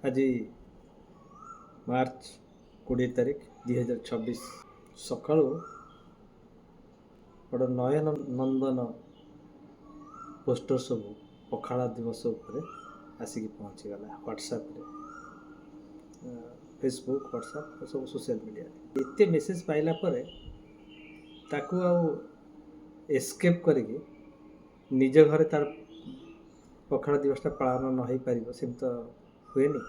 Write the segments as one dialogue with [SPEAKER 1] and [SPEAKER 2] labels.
[SPEAKER 1] ଆଜି ମାର୍ଚ୍ଚ 20 ତାରିଖ 2026 ସକାଳୁ ଗୋଟେ ନୟନ ନନ୍ଦନ ପୋଷ୍ଟର ସବୁ ପଖାଳ ଦିବସ ଉପରେ ଆସିକି ପହଞ୍ଚିଗଲା ହ୍ୱାଟ୍ସଆପ୍ରେ, ଫେସବୁକ୍, ହ୍ୱାଟ୍ସଆପ୍ ସବୁ ସୋସିଆଲ ମିଡ଼ିଆରେ। ଏତେ ମେସେଜ ପାଇଲା ପରେ ତାକୁ ଆଉ ଏସ୍କେପ୍ କରିକି ନିଜ ଘରେ ତାର ପଖାଳ ଦିବସଟା ପାଳନ ନ ହେଇପାରିବ ସେମିତି ତ ହୁଏନି।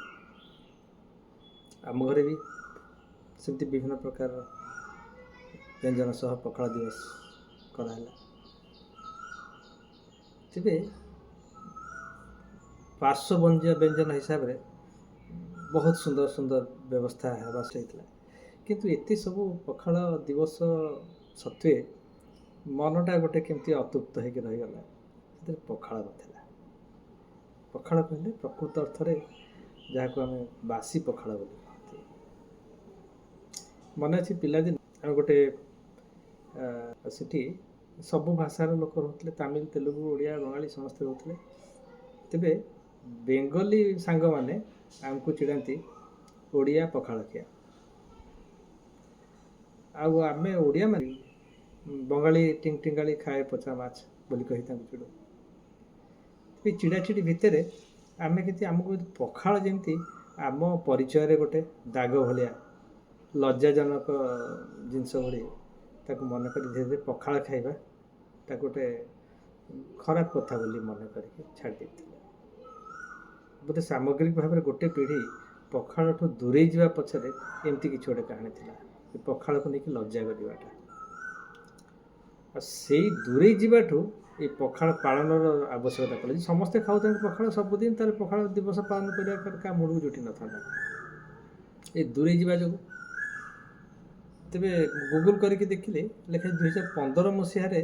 [SPEAKER 1] ଆମ ଘରେ ବି ସେମିତି ବିଭିନ୍ନ ପ୍ରକାର ବ୍ୟଞ୍ଜନ ସହ ପଖାଳ ଦିବସ କରାହେଲା। ତେବେ ପାର୍ଶ୍ୱ ବ୍ୟଞ୍ଜନ ହିସାବରେ ବହୁତ ସୁନ୍ଦର ସୁନ୍ଦର ବ୍ୟବସ୍ଥା ହେବା ହେଇଥିଲା, କିନ୍ତୁ ଏତେ ସବୁ ପଖାଳ ଦିବସ ସତ୍ତ୍ୱେ ମନଟା ଗୋଟେ କେମିତି ଅତୃପ୍ତ ହେଇକି ରହିଗଲା। ସେଥିରେ ପଖାଳ ନଥିଲା। ପଖାଳ କହିଲେ ପ୍ରକୃତ ଅର୍ଥରେ ଯାହାକୁ ଆମେ ବାସି ପଖାଳ ବୋଲି କହନ୍ତି। ମନେ ଅଛି ପିଲାଦିନ ଆମେ ଗୋଟେ ସେଠି ସବୁ ଭାଷାର ଲୋକ ରହୁଥିଲେ, ତାମିଲ, ତେଲୁଗୁ, ଓଡ଼ିଆ, ବଙ୍ଗାଳୀ ସମସ୍ତେ ରହୁଥିଲେ। ତେବେ ବେଙ୍ଗଲୀ ସାଙ୍ଗମାନେ ଆମକୁ ଚିଡ଼ାନ୍ତି ଓଡ଼ିଆ ପଖାଳ ଖିଆ, ଆଉ ଆମେ ଓଡ଼ିଆ ମାନେ ବଙ୍ଗାଳୀ ଟିଙ୍ଗାଳି ଖାଏ ପଚା ମାଛ ବୋଲି କହି ତାଙ୍କୁ ଚିଡ଼ୁ। ଏ ଚିଡ଼ାଚିଡ଼ି ଭିତରେ ଆମେ କିନ୍ତୁ ଆମକୁ ପଖାଳ ଯେମିତି ଆମ ପରିଚୟରେ ଗୋଟେ ଦାଗ ଭଳିଆ ଲଜ୍ଜାଜନକ ଜିନିଷ ଭଳି ତାକୁ ମନେ କରି ଧୀରେ ଧୀରେ ପଖାଳ ଖାଇବା ତାକୁ ଗୋଟେ ଖରାପ କଥା ବୋଲି ମନେ କରିକି ଛାଡ଼ି ଦେଇଥିଲେ। ବୋଧେ ସାମଗ୍ରିକ ଭାବରେ ଗୋଟେ ପିଢ଼ି ପଖାଳଠୁ ଦୂରେଇ ଯିବା ପଛରେ ଏମିତି କିଛି ଗୋଟେ କାହାଣୀ ଥିଲା, ପଖାଳକୁ ନେଇକି ଲଜ୍ଜା କରିବାଟା। ଆଉ ସେଇ ଦୂରେଇ ଯିବାଠୁ ଏ ପଖାଳ ପାଳନର ଆବଶ୍ୟକତା ପଡ଼ିଲା। ଯଦି ସମସ୍ତେ ଖାଉଥାନ୍ତି ପଖାଳ ସବୁଦିନ, ତାହେଲେ ପଖାଳ ଦିବସ ପାଳନ କରିବା କାହା ମୁଣ୍ଡକୁ ଜୁଟି ନଥାନ୍ତା। ଏ ଦୂରେଇ ଯିବା ଯୋଗୁଁ ତେବେ ଗୁଗୁଲ୍ କରିକି ଦେଖିଲେ ଲେଖା 2015 ମସିହାରେ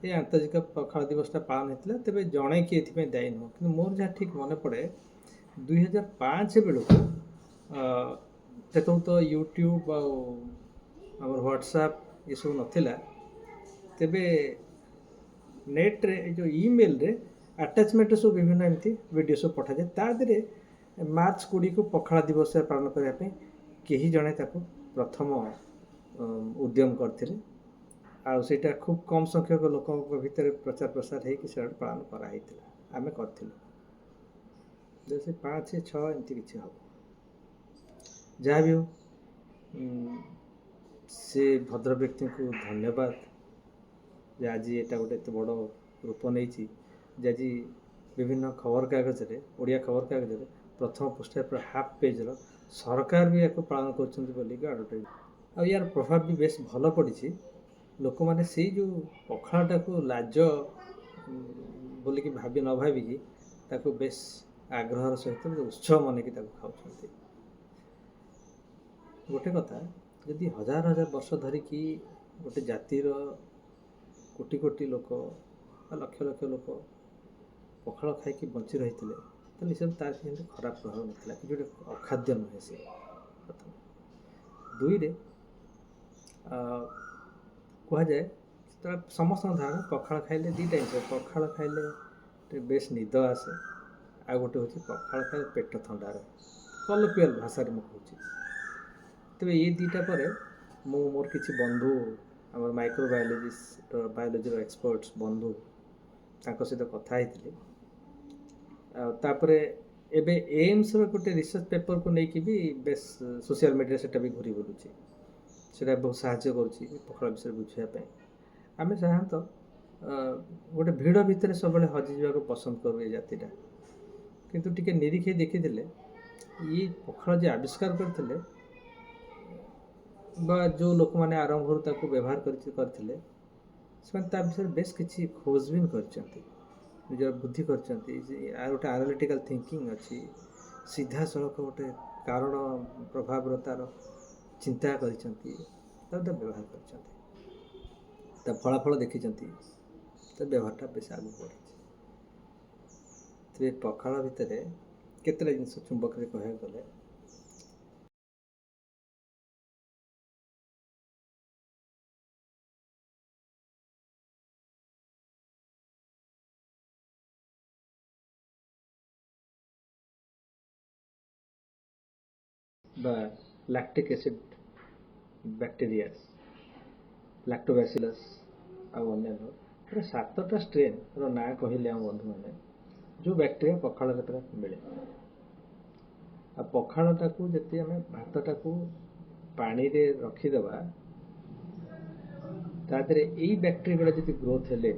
[SPEAKER 1] ଏ ଆନ୍ତର୍ଜାତିକ ପଖାଳ ଦିବସଟା ପାଳନ ହେଇଥିଲା। ତେବେ ଜଣେ କିଏ ଏଥିପାଇଁ ଦାୟୀ ନୁହଁ, କିନ୍ତୁ ମୋର ଯାହା ଠିକ୍ ମନେ ପଡ଼େ 2005 ବେଳକୁ ସେତେବେଳେ ତ ୟୁଟ୍ୟୁବ୍ ଆଉ ଆମର ହ୍ୱାଟ୍ସଆପ୍ ଏସବୁ ନଥିଲା। ତେବେ ନେଟ୍ରେ ଏ ଯେଉଁ ଇମେଲ୍ରେ ଆଟାଚମେଣ୍ଟ ସବୁ ବିଭିନ୍ନ ଏମିତି ଭିଡ଼ିଓ ସବୁ ପଠାଯାଏ। ତା ଦେହରେ ମାର୍ଚ୍ଚ 20କୁ ପଖାଳ ଦିବସ ପାଳନ କରିବା ପାଇଁ କେହି ଜଣେ ତାକୁ ପ୍ରଥମ ଉଦ୍ୟମ କରିଥିଲେ, ଆଉ ସେଇଟା ଖୁବ୍ କମ୍ ସଂଖ୍ୟକ ଲୋକଙ୍କ ଭିତରେ ପ୍ରଚାର ପ୍ରସାର ହେଇକି ସେଇଟା ପାଳନ କରାହେଇଥିଲା। ଆମେ କରିଥିଲୁ 2005-06 ଏମିତି କିଛି ହେବ। ଯାହା ବି ହଉ, ସେ ଭଦ୍ର ବ୍ୟକ୍ତିଙ୍କୁ ଧନ୍ୟବାଦ ଯେ ଆଜି ଏଟା ଗୋଟେ ଏତେ ବଡ଼ ରୂପ ନେଇଛି ଯେ ଆଜି ବିଭିନ୍ନ ଖବରକାଗଜରେ, ଓଡ଼ିଆ ଖବରକାଗଜରେ ପ୍ରଥମ ପୃଷ୍ଠାରେ ପୁରା ହାଫ୍ ପେଜ୍ର ସରକାର ବି ୟାକୁ ପାଳନ କରୁଛନ୍ତି ବୋଲିକି ଆଡ଼ଭର୍ଟାଇଜ୍। ଆଉ ୟାର ପ୍ରଭାବ ବି ବେଶ ଭଲ ପଡ଼ିଛି। ଲୋକମାନେ ସେଇ ଯେଉଁ ପଖାଳଟାକୁ ଲାଜ ବୋଲିକି ନ ଭାବିକି ତାକୁ ବେଶ ଆଗ୍ରହର ସହିତ ଉତ୍ସବ ମନେକି ତାକୁ ଖାଉଛନ୍ତି। ଗୋଟେ କଥା, ଯଦି ହଜାର ହଜାର ବର୍ଷ ଧରିକି ଗୋଟେ ଜାତିର କୋଟି କୋଟି ଲୋକ ବା ଲକ୍ଷ ଲକ୍ଷ ଲୋକ ପଖାଳ ଖାଇକି ବଞ୍ଚି ରହିଥିଲେ, ତାହେଲେ ସେ ତାର କିଛି ଖରାପ ପ୍ରଭାବ ନଥିଲା, କିଛି ଗୋଟେ ଅଖାଦ୍ୟ ନୁହେଁ ସେ। ପ୍ରଥମ ଦୁଇରେ କୁହାଯାଏ ସମସ୍ତଙ୍କ ଧାରଣା ପଖାଳ ଖାଇଲେ ଦୁଇଟା ଜିନିଷ, ପଖାଳ ଖାଇଲେ ବେଶ ନିଦ ଆସେ, ଆଉ ଗୋଟେ ହେଉଛି ପଖାଳ ଖାଇଲେ ପେଟ ଥଣ୍ଡା ରହେ। କଲୋକିଆଲ ଭାଷାରେ ମୁଁ କହୁଛି। ତେବେ ଏଇ ଦୁଇଟା ପରେ ମୁଁ ମୋର କିଛି ବନ୍ଧୁ, ଆମର ବାୟୋଲୋଜିର ଏକ୍ସପର୍ଟସ୍ ବନ୍ଧୁ, ତାଙ୍କ ସହିତ କଥା ହେଇଥିଲି। ଆଉ ତାପରେ ଏବେ ଏମ୍ସର ଗୋଟେ ରିସର୍ଚ୍ଚ ପେପରକୁ ନେଇକି ବି ବେଶ ସୋସିଆଲ ମିଡ଼ିଆରେ ସେଟା ବି ଘୁରି ବୁଲୁଛି। ସେଇଟା ବହୁତ ସାହାଯ୍ୟ କରୁଛି ପଖାଳ ବିଷୟରେ ବୁଝିବା ପାଇଁ। ଆମେ ସାଧାରଣତଃ ଗୋଟେ ଭିଡ଼ ଭିତରେ ସବୁବେଳେ ହଜିଯିବାକୁ ପସନ୍ଦ କରୁ ଏ ଜାତିଟା, କିନ୍ତୁ ଟିକେ ନିରୀକ୍ଷି ଦେଖିଥିଲେ ଇଏ ପଖାଳ ଯେ ଆବିଷ୍କାର କରିଥିଲେ ବା ଯେଉଁ ଲୋକମାନେ ଆରମ୍ଭରୁ ତାକୁ ବ୍ୟବହାର କରିଥିଲେ, ସେମାନେ ତା ବିଷୟରେ ବେଶ କିଛି ଖୋଜବିନ୍ କରିଛନ୍ତି, ନିଜର ବୁଦ୍ଧି କରିଛନ୍ତି। ଆଉ ଗୋଟେ ଆନାଲିଟିକାଲ ଥିଙ୍କିଂ ଅଛି, ସିଧାସଳଖ ଗୋଟେ କାରଣ ପ୍ରଭାବର ତାର ଚିନ୍ତା କରିଛନ୍ତି, ତାକୁ ବ୍ୟବହାର କରିଛନ୍ତି, ତା ଫଳାଫଳ ଦେଖିଛନ୍ତି, ତା ବ୍ୟବହାରଟା ବେଶ ଆଗକୁ ବଢ଼ିଛି। ତେବେ ପଖାଳ ଭିତରେ କେତେଟା ଜିନିଷ ଚୁମ୍ବକରେ କହିବାକୁ ଗଲେ বা ଲାକ୍ଟିକ୍ ଏସିଡ୍ ବ୍ୟାକ୍ଟେରିଆସ୍, ଲାକ୍ଟୋବାସିଲସ୍ ଆଉ ଅନ୍ୟାନ୍ୟ ପୁରା 7ଟା ଷ୍ଟ୍ରେନ୍ର ନାଁ କହିଲେ ଆମ ବନ୍ଧୁମାନେ, ଯେଉଁ ବ୍ୟାକ୍ଟେରିଆ ପଖାଳରେ ପୁରା ମିଳେ। ଆଉ ପଖାଳଟାକୁ ଯଦି ଆମେ ଭାତଟାକୁ ପାଣିରେ ରଖିଦେବା, ତା ଦେହରେ ଏଇ ବ୍ୟାକ୍ଟେରିଆ ଗୁଡ଼ା ଯଦି ଗ୍ରୋଥ୍ ହେଲେ,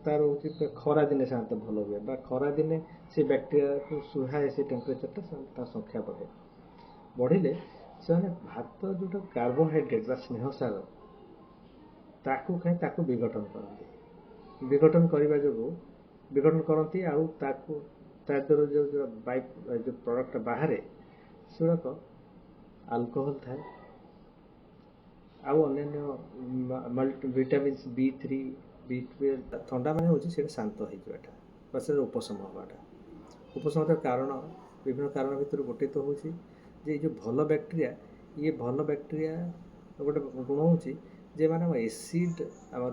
[SPEAKER 1] ତାର ହେଉଛି ଖରା ଦିନେ ସାଧାରଣତଃ ଭଲ ହୁଏ, ବା ଖରା ଦିନେ ସେ ବ୍ୟାକ୍ଟେରିଆକୁ ସୁହାଏ, ସେ ଟେମ୍ପରେଚରଟା ତା ସଂଖ୍ୟା ବଢ଼େ। ବଢ଼ିଲେ ସେମାନେ ଭାତ ଯେଉଁଟା କାର୍ବୋହାଇଡ୍ରେଟ୍ ବା ସ୍ନେହସାର ତାକୁ ଖାଇ ତାକୁ ବିଘଟନ କରନ୍ତି। ବିଘଟନ କରିବା ଯୋଗୁଁ ବିଘଟନ କରନ୍ତି, ଆଉ ତାକୁ ତା ଦେହରୁ ଯେଉଁ ପ୍ରଡ଼କ୍ଟଟା ବାହାରେ ସେଗୁଡ଼ାକ ଆଲକୋହଲ ଥାଏ, ଆଉ ଅନ୍ୟାନ୍ୟ ଭିଟାମିନ୍ସ B3, B12। ଥଣ୍ଡା ମାନେ ହେଉଛି ସେଇଟା ଶାନ୍ତ ହେଇଯିବାଟା ବା ସେଇଟା ଉପଶମ ହେବାଟା। ଉପଶମର କାରଣ, ବିଭିନ୍ନ କାରଣ ଭିତରୁ ଗୋଟେ ତ ହେଉଛି ଯେ ଏଇ ଯେଉଁ ଭଲ ବ୍ୟାକ୍ଟେରିଆ, ଇଏ ଭଲ ବ୍ୟାକ୍ଟେରିଆ ଗୋଟେ ଗୁଣ ହେଉଛି ଯେ ମାନେ ଆମ ଏସିଡ୍, ଆମର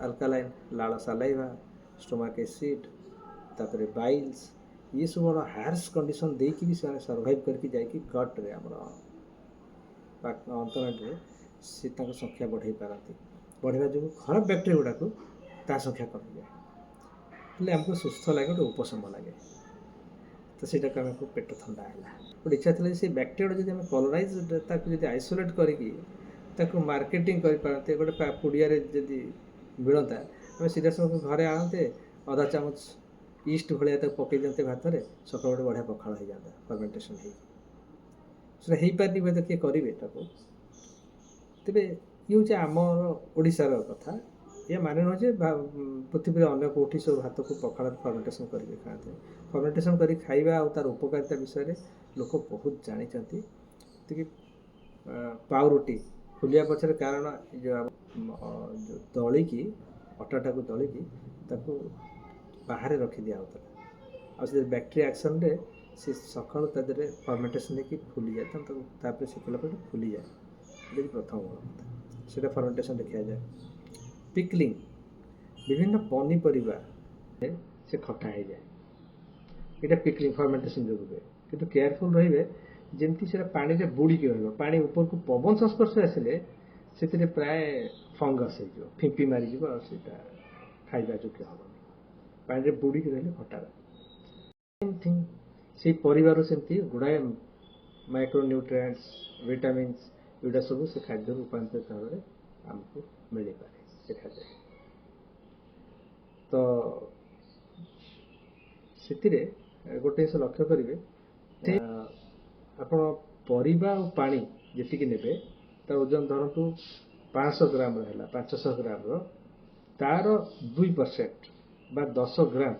[SPEAKER 1] ଆଲକାଲାଇନ୍ ଲାଳ ସାଲାଇଭା, ଷ୍ଟୋମାକ୍ ଏସିଡ୍, ତାପରେ ବାଇଲ୍ସ, ଇଏ ସବୁ ହାର୍ସ କଣ୍ଡିସନ୍ ଦେଇକି ବି ସେମାନେ ସର୍ଭାଇଭ୍ କରିକି ଯାଇକି ଗଟ୍ରେ ଆମର ଅନ୍ତରଣରେ ସେ ତାଙ୍କ ସଂଖ୍ୟା ବଢ଼େଇ ପାରନ୍ତି। ବଢ଼ିବା ଯୋଗୁଁ ଖରାପ ବ୍ୟାକ୍ଟେରିଆ ଗୁଡ଼ାକୁ ତା ସଂଖ୍ୟା କମିଯାଏ। ହେଲେ ଆମକୁ ସୁସ୍ଥ ଲାଗେ, ଗୋଟେ ଉପଶମ ଲାଗେ। ତ ସେଇଟାକୁ ଆମକୁ ପେଟ ଥଣ୍ଡା ହେଲା। ଗୋଟେ ଇଚ୍ଛା ଥିଲା ଯେ ସେ ବ୍ୟାକ୍ଟେରିଆ ଯଦି ଆମେ କଲୋନାଇଜ୍, ତାକୁ ଯଦି ଆଇସୋଲେଟ୍ କରିକି ତାକୁ ମାର୍କେଟିଂ କରିପାରନ୍ତେ, ଗୋଟେ ପୁଡ଼ିଆରେ ଯଦି ମିଳନ୍ତା, ଆମେ ସିଧାସଳଖ ଘରେ ଆଣନ୍ତେ, ଅଧା ଚାମଚ ଇଷ୍ଟ ଭଳିଆ ତାକୁ ପକାଇ ଦିଅନ୍ତେ ଭାତରେ, ସକାଳୁ ଗୋଟେ ବଢ଼ିଆ ପଖାଳ ହେଇଯାନ୍ତା ଫର୍ମେଣ୍ଟେସନ୍ ହେଇକି। ସେଟା ହେଇପାରିନି, ହୁଏତ କିଏ କରିବେ ତାକୁ। ତେବେ ଇଏ ହେଉଛି ଆମର ଓଡ଼ିଶାର କଥା। ଏହା ମାନେ ନୁହେଁ ଯେ ପୃଥିବୀରେ ଅନ୍ୟ କେଉଁଠି ସବୁ ଭାତକୁ ପଖାଳରେ ଫର୍ମେଣ୍ଟେସନ୍ କରିକି ଖାଆନ୍ତି। ଫର୍ମେଣ୍ଟେସନ୍ କରି ଖାଇବା ଆଉ ତା'ର ଉପକାରିତା ବିଷୟରେ ଲୋକ ବହୁତ ଜାଣିଛନ୍ତି। ଯେମିତିକି ପାଉରୁଟି ଫୁଲିବା ପଛରେ କାରଣ ଯେଉଁ ଦଳିକି, ଅଟାଟାକୁ ଦଳିକି ତାକୁ ବାହାରେ ରଖିଦିଆ ହେଉଥିଲା, ଆଉ ସେ ବ୍ୟାକ୍ଟେରିଆ ଆକ୍ସନ୍ରେ ସେ ସକାଳୁ ତା ଦେହରେ ଫର୍ମେଣ୍ଟେସନ୍ ହେଇକି ଫୁଲିଯାଏ, ତାପରେ ଶୁଖିଲା ପରେ ଫୁଲିଯାଏ। ଏଠି ପ୍ରଥମ କଥା, ସେଇଟା ଫର୍ମେଣ୍ଟେସନ୍ ଖିଆଯାଏ। ପିକ୍ଲିଂ, ବିଭିନ୍ନ ପନିପରିବା ସେ ଖଟା ହେଇଯାଏ, ଏଇଟା ପିକ୍ଲିଂ ଫର୍ମେଣ୍ଟେସନ୍ ଯୋଗୁଁ ହୁଏ। କିନ୍ତୁ କେୟାରଫୁଲ୍ ରହିବେ ଯେମିତି ସେଇଟା ପାଣିରେ ବୁଡ଼ିକି ରହିବ। ପାଣି ଉପରକୁ ପବନ ସଂସ୍ପର୍ଶରେ ଆସିଲେ ସେଥିରେ ପ୍ରାୟ ଫଙ୍ଗସ୍ ହେଇଯିବ, ଫିମ୍ପି ମାରିଯିବ, ଆଉ ସେଇଟା ଖାଇବା ଯୋଗ୍ୟ ହେବନି। ପାଣିରେ ବୁଡ଼ିକି ରହିଲେ ଖଟା। ସେଇ ପରିବାରରୁ ସେମିତି ଗୁଡ଼ାଏ ମାଇକ୍ରୋନ୍ୟୁଟ୍ରିଏଣ୍ଟସ୍, ଭିଟାମିନ୍ସ, ଏଗୁଡ଼ା ସବୁ ସେ ଖାଦ୍ୟରୁ ରୂପାନ୍ତରିତ ଭାବରେ ଆମକୁ ମିଳିପାରେ ଦେଖାଯାଏ। ତ ସେଥିରେ ଗୋଟେ ଜିନିଷ ଲକ୍ଷ୍ୟ କରିବେ, ଆପଣ ପରିବା ଆଉ ପାଣି ଯେତିକି ନେବେ, ତା ଓଜନ ଧରନ୍ତୁ 500 ଗ୍ରାମର ହେଲା, 500 ଗ୍ରାମର, ତାର 2% ବା 10 ଗ୍ରାମ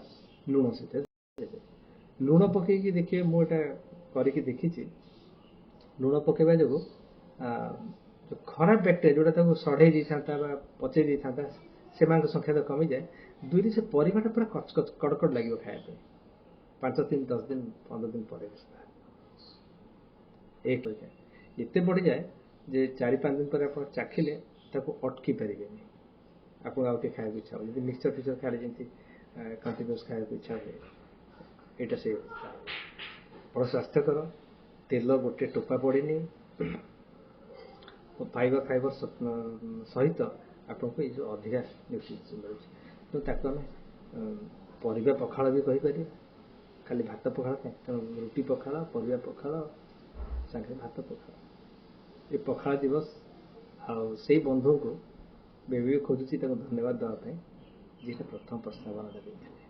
[SPEAKER 1] ଲୁଣ ସେଥିରେ ଦେବେ। ଲୁଣ ପକାଇକି ଦେଖିବେ, ମୁଁ ଏଇଟା କରିକି ଦେଖିଛି। ଲୁଣ ପକାଇବା ଯୋଗୁଁ ଖରାପ ବ୍ୟାକ୍ଟେରିଆ ଯେଉଁଟା ତାକୁ ସଢ଼େଇ ଦେଇଥାନ୍ତା ବା ପଚେଇ ଦେଇଥାନ୍ତା, ସେମାନଙ୍କ ସଂଖ୍ୟା ତ କମିଯାଏ। ଦୁଇରେ ସେ ପରିବାଟା ପୁରା କଡ଼କଡ଼ ଲାଗିବ ଖାଇବା ପାଇଁ, 5 ଦିନ, 10 ଦିନ, 15 ଦିନ ପରେ ଏତେ ବଢ଼ିଯାଏ ଯେ 4-5 ଦିନ ପରେ ଆପଣ ଚାଖିଲେ ତାକୁ ଅଟକି ପାରିବେନି, ଆପଣଙ୍କୁ ଆଉ ଟିକେ ଖାଇବାକୁ ଇଚ୍ଛା ହେବ। ଯଦି ମିକ୍ସଚର ଫିକ୍ସଚର ଖାଇଲେ ଯେମିତି କଣ୍ଟିନ୍ୟୁସ୍ ଖାଇବାକୁ ଇଚ୍ଛା ହୁଏ, ଏଇଟା ସେ ବଡ଼ ସ୍ୱାସ୍ଥ୍ୟକର। ତେଲ ଗୋଟେ ଟୋପା ପଡ଼ିନି, ଫାଇବର ସହିତ ଆପଣଙ୍କୁ ଏଇ ଯେଉଁ ଅଧିକା ନ୍ୟୁଟ୍ରିଏଣ୍ଟସ୍ ମିଳୁଛି। ତେଣୁ ତାକୁ ଆମେ ପରିବା ପଖାଳ ବି କହିପାରିବା, ଖାଲି ଭାତ ପଖାଳ କାହିଁ। ତେଣୁ ରୁଟି ପଖାଳ, ପରିବା ପଖାଳ, ସାଙ୍ଗରେ ଭାତ ପଖାଳ। ଏ ପଖାଳ ଦିବସ, ଆଉ ସେଇ ବନ୍ଧୁଙ୍କୁ ବେବି ଖୋଜୁଛି ତାକୁ ଧନ୍ୟବାଦ ଦେବା ପାଇଁ, ଯିଏ ପ୍ରଥମ ପ୍ରସ୍ତାବନାଟା ଦେଇଥିଲେ।